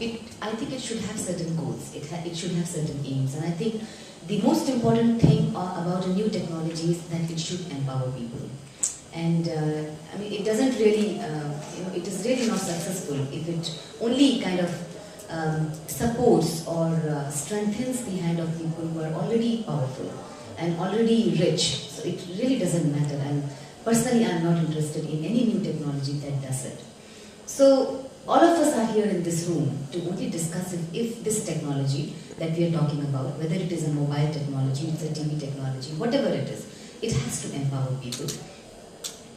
I think it should have certain goals, it should have certain aims, and I think the most important thing about a new technology is that it should empower people. And I mean, it doesn't really, it is really not successful if it only kind of supports or strengthens the hand of people who are already powerful and already rich. So it really doesn't matter. And personally, I'm not interested in any new technology that does it. So all of us are here in this room to only discuss if this technology that we are talking about, whether it is a mobile technology, it's a TV technology, whatever it is, it has to empower people.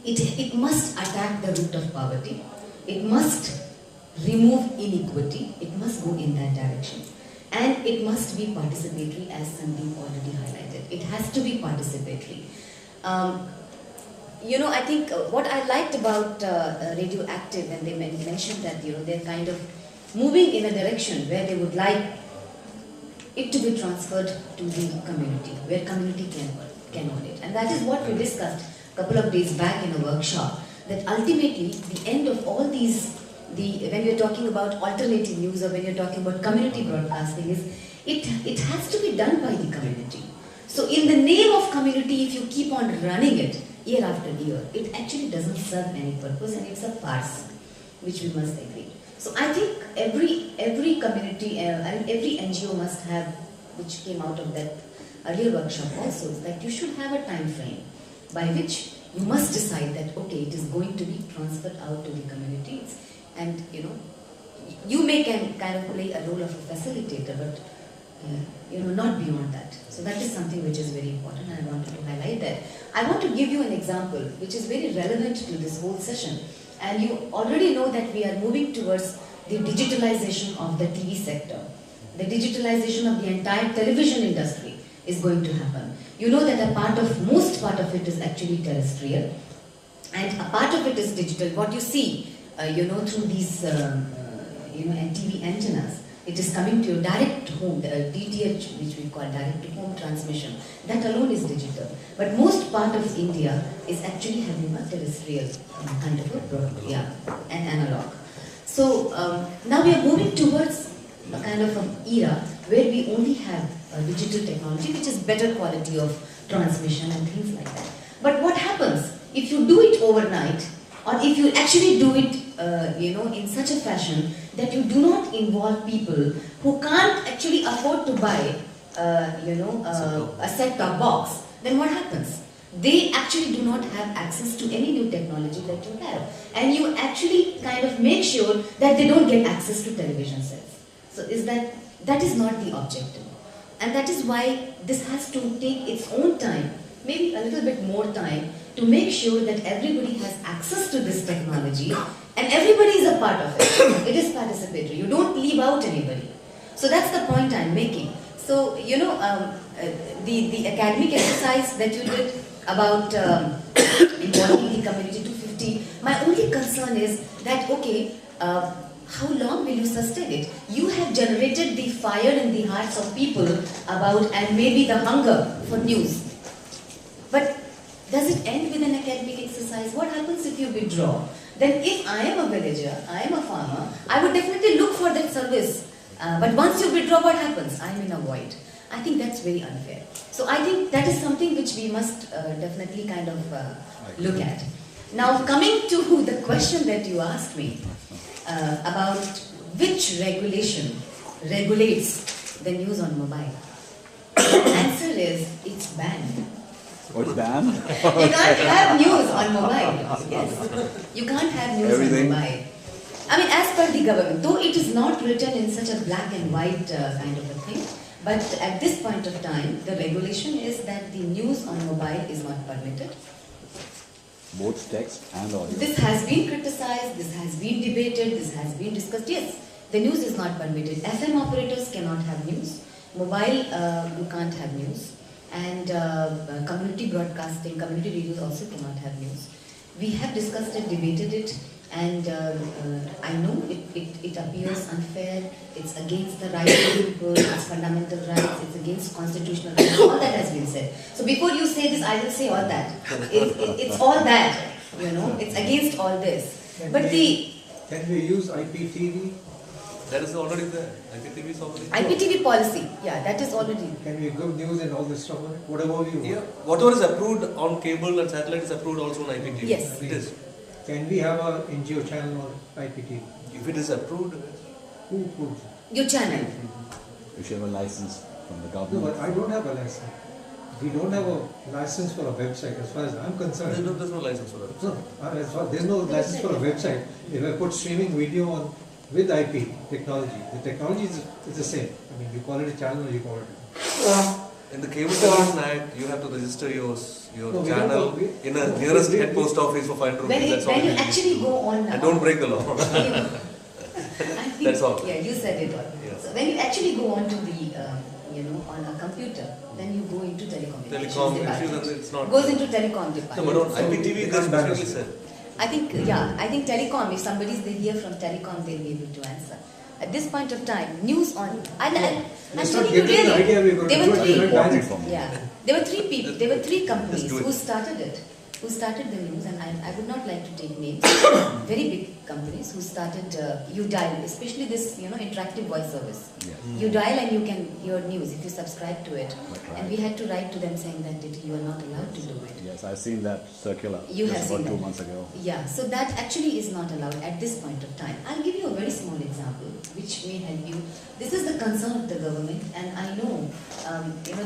It must attack the root of poverty. It must remove inequity. It must go in that direction. And it must be participatory, as Sandeep already highlighted. It has to be participatory. I think what I liked about Radioactive, when they mentioned that they're kind of moving in a direction where they would like it to be transferred to the community, where community can own it. And that is what we discussed a couple of days back in a workshop, that ultimately the end of all these, when you're talking about alternative news or when you're talking about community broadcasting, is it has to be done by the community. So in the name of community, if you keep on running it year after year, it actually doesn't serve any purpose, and it's a farce, which we must agree. So I think every community and every NGO must have, which came out of that earlier workshop also, is that you should have a time frame by which you must decide that, okay, it is going to be transferred out to the communities, and you may kind of play a role of a facilitator, but not beyond that. So that is something which is very important, and I wanted to highlight that. I want to give you an example which is very relevant to this whole session, and you already know that we are moving towards the digitalization of the TV sector. The digitalization of the entire television industry is going to happen. You know that most part of it is actually terrestrial, and a part of it is digital. What you see, through these, TV antennas, it is coming to your direct home, the DTH, which we call direct to home transmission. That alone is digital. But most part of India is actually having a terrestrial kind of an analog. So now we are moving towards a kind of an era where we only have digital technology, which is better quality of transmission and things like that. But what happens if you do it overnight, or if you actually do it, in such a fashion that you do not involve people who can't actually afford to buy, a set-top box? Then what happens? They actually do not have access to any new technology that you have, and you actually kind of make sure that they don't get access to television sets. So that is not the objective. And that is why this has to take its own time, maybe a little bit more time, to make sure that everybody has access to this technology and everybody is a part of it. It is participatory. You don't leave out anybody. So that's the point I'm making. So, the academic exercise that you did about involving the community to 50, my only concern is that, okay, how long will you sustain it? You have generated the fire in the hearts of people about, and maybe the hunger for news. But does it end with an academic exercise? What happens if you withdraw? Then if I am a villager, I am a farmer, I would definitely look for that service. But once you withdraw, what happens? I am in a void. I think that's very unfair. So I think that is something which we must definitely kind of look at. Now, coming to the question that you asked me about which regulation regulates the news on mobile. The answer is it's banned. What's banned? You can't have news on mobile. Yes. You can't have news on mobile. I mean, as per the government, though it is not written in such a black and white kind of a thing, but at this point of time, the regulation is that the news on mobile is not permitted. Both text and audio. This has been criticized, this has been debated, this has been discussed. Yes, the news is not permitted. FM operators cannot have news. Mobile, you can't have news. And community broadcasting, community radios also cannot have news. We have discussed it, debated it, and I know it appears unfair, it's against the rights of people, it's fundamental rights, it's against constitutional rights, all that has been said. So before you say this, I will say all that. It's all that, it's against all this. Can we use IPTV? That is already there. IPTV is already. IPTV policy, yeah, that is already. Can we give news and all this stuff on it? Whatever you Yeah, want. whatever is approved on cable and satellite is approved also on IPTV. Yes. It is. Can we have a NGO channel on IPTV? If it is approved, Who approves it? Your channel. You should have a license from the No, government. but I don't have a license. We don't have a license for a website as far as I'm concerned. there's no license for that. No, there's no license for a website. If I put streaming video on with IP technology, the technology is the same. I mean, you call it a channel or you call it. In the Cable Television Act, you have to register your No, we channel don't know. in a nearest We- head post office for 500 When rupees. you, That's all when you you need. actually go on now. And don't break the law. I think, That's all. Yeah, you said it all. Yes. So when you actually go on to the, on a computer, then you go into telecommunications Telecom issues department. and it's not. Goes into telecom No, department. but on IPTV, we they can't ban specifically it. said. I think telecom, if somebody's there here from telecom, they'll be able to answer. At this point of time, news on, I'm Let's telling not you get into the really, idea we're going there to were do it. three, We're not banning from yeah, there were three people, there were three companies Let's do it. who started it, who started the news, and I would not like to take names, very big companies who started, you dial, especially this, interactive voice service. Yes. You dial and you can hear news if you subscribe to it. That's right. And we had to write to them saying that you are not allowed to do it. Yes, I've seen that circular You have just seen about 2 that. months ago. Yeah, so that actually is not allowed at this point of time. I'll give you a very small example which may help you. This is the concern of the government, and I know,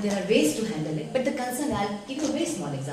there are ways to handle it, but the concern, I'll give you a very small example.